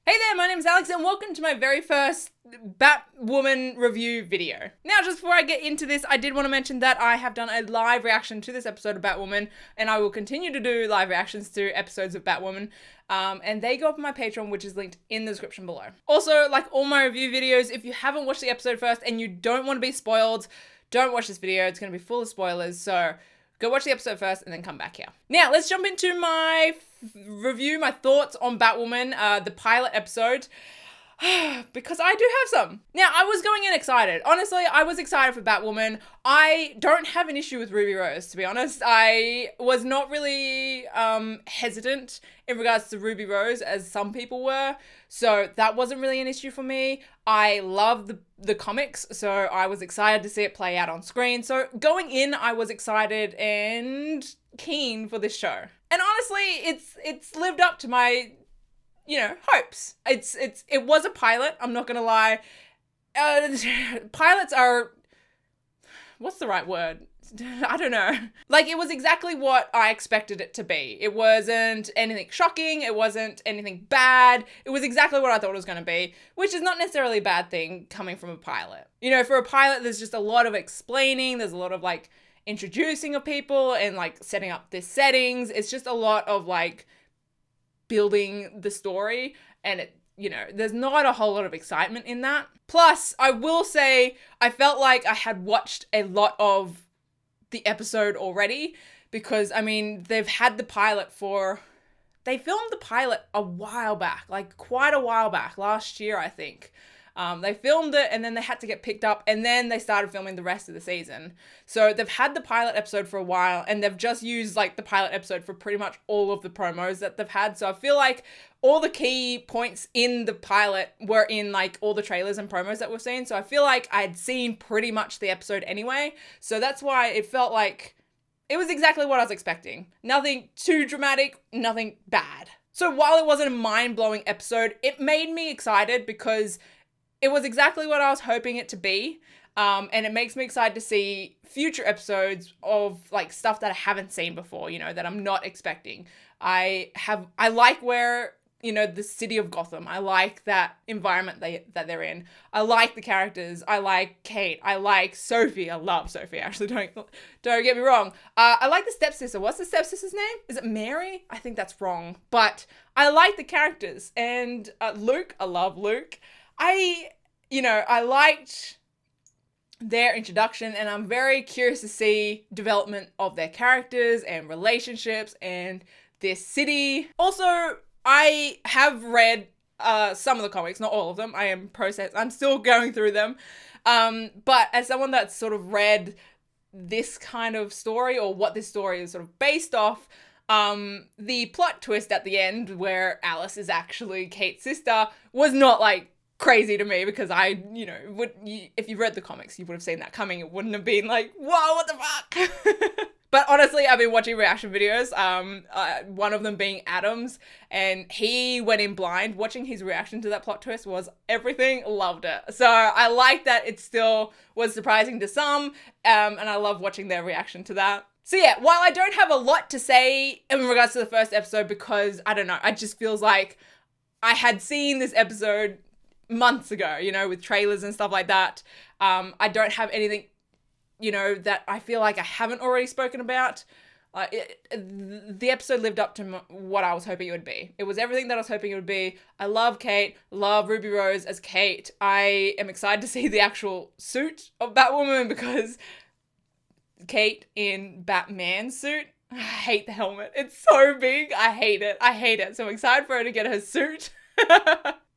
Hey there, my name's Alex and welcome to my very first Batwoman review video. Now, just before I get into this, I did want to mention that I have done a live reaction to this episode of Batwoman, and I will continue to do live reactions to episodes of Batwoman, and they go up on my Patreon, which is linked in the description below. Also, like all my review videos, if you haven't watched the episode first and you don't want to be spoiled, don't watch this video. It's going to be full of spoilers, so go watch the episode first and then come back here. Now, let's jump into my review, my thoughts on Batwoman, the pilot episode, because I do have some. Now, I was going in excited. Honestly, I was excited for Batwoman. I don't have an issue with Ruby Rose, to be honest. I was not really hesitant in regards to Ruby Rose, as some people were, so that wasn't really an issue for me. I love the comics, so I was excited to see it play out on screen. So going in, I was excited and keen for this show. And honestly, it's lived up to my, hopes. It was a pilot, I'm not gonna lie. Pilots are, what's the right word? I don't know. Like, it was exactly what I expected it to be. It wasn't anything shocking. It wasn't anything bad. It was exactly what I thought it was going to be, which is not necessarily a bad thing coming from a pilot. For a pilot, there's just a lot of explaining. There's a lot of, introducing of people and, setting up their settings. It's just a lot of, building the story, and there's not a whole lot of excitement in that. Plus, I will say, I felt like I had watched a lot of the episode already, because they've had the pilot they filmed the pilot a while back, quite a while back, last year I think. They filmed it and then they had to get picked up and then they started filming the rest of the season. So they've had the pilot episode for a while and they've just used the pilot episode for pretty much all of the promos that they've had. So I feel like all the key points in the pilot were in all the trailers and promos that we've seen. So I feel like I'd seen pretty much the episode anyway. So that's why it felt like it was exactly what I was expecting. Nothing too dramatic, nothing bad. So while it wasn't a mind-blowing episode, it made me excited because it was exactly what I was hoping it to be. And it makes me excited to see future episodes of stuff that I haven't seen before, that I'm not expecting. I like where, the city of Gotham. I like that environment that they're in. I like the characters. I like Kate. I like Sophie. I love Sophie, actually. Don't get me wrong. I like the stepsister. What's the stepsister's name? Is it Mary? I think that's wrong. But I like the characters. And Luke, I love Luke. I liked their introduction, and I'm very curious to see development of their characters and relationships and this city. Also, I have read some of the comics, not all of them. I'm still going through them. But as someone that's sort of read this kind of story, or what this story is sort of based off, the plot twist at the end where Alice is actually Kate's sister was not crazy to me, because if you've read the comics, you would have seen that coming. It wouldn't have been whoa, what the fuck? But honestly, I've been watching reaction videos, one of them being Adam's, and he went in blind. Watching his reaction to that plot twist was everything. Loved it. So I like that it still was surprising to some, and I love watching their reaction to that. So yeah, while I don't have a lot to say in regards to the first episode, because I don't know, it just feels like I had seen this episode months ago, with trailers and stuff like that. I don't have anything, that I feel like I haven't already spoken about. The episode lived up to what I was hoping it would be. It was everything that I was hoping it would be. I love Kate, love Ruby Rose as Kate. I am excited to see the actual suit of Batwoman, because Kate in Batman's suit, I hate the helmet. It's so big. I hate it. So I'm excited for her to get her suit.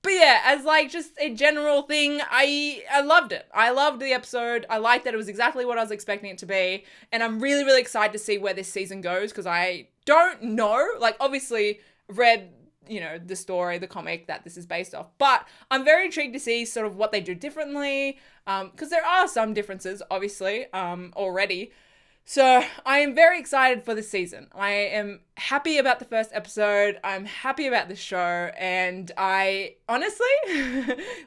But yeah, as just a general thing, I loved it. I loved the episode. I liked that it was exactly what I was expecting it to be. And I'm really, really excited to see where this season goes, because I don't know. Obviously read, the story, the comic that this is based off. But I'm very intrigued to see sort of what they do differently, because there are some differences, obviously, already. So I am very excited for this season. I am happy about the first episode. I'm happy about the show. And I honestly,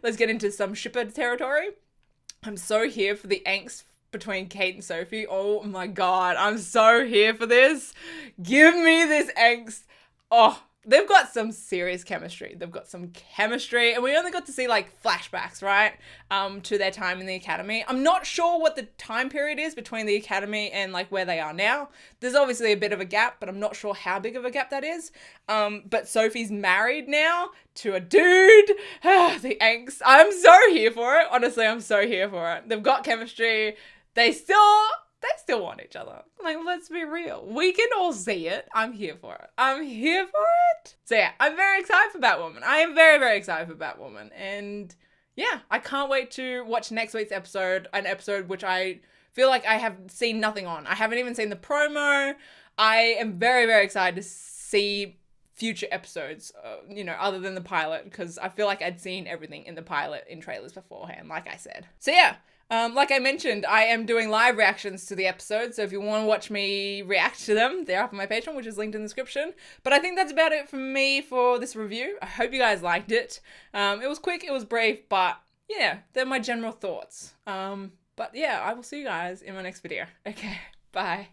let's get into some shipper territory. I'm so here for the angst between Kate and Sophie. Oh my God, I'm so here for this. Give me this angst. Oh, they've got some serious chemistry. They've got some chemistry, and we only got to see like flashbacks, right? To their time in the academy. I'm not sure what the time period is between the academy and like where they are now. There's obviously a bit of a gap, but I'm not sure how big of a gap that is. But Sophie's married now to a dude. The angst. I'm so here for it. Honestly, I'm so here for it. They've got chemistry. They still want each other. Like, let's be real. We can all see it. I'm here for it. I'm here for it. So yeah, I'm very excited for Batwoman. I am very, very excited for Batwoman. And yeah, I can't wait to watch next week's episode, an episode which I feel like I have seen nothing on. I haven't even seen the promo. I am very, very excited to see future episodes, other than the pilot, because I feel like I'd seen everything in the pilot in trailers beforehand, like I said. So yeah, like I mentioned, I am doing live reactions to the episodes, so if you want to watch me react to them, they're up on my Patreon, which is linked in the description. But I think that's about it from me for this review. I hope you guys liked it. It was quick, it was brief, but yeah, they're my general thoughts. But yeah, I will see you guys in my next video. Okay, bye.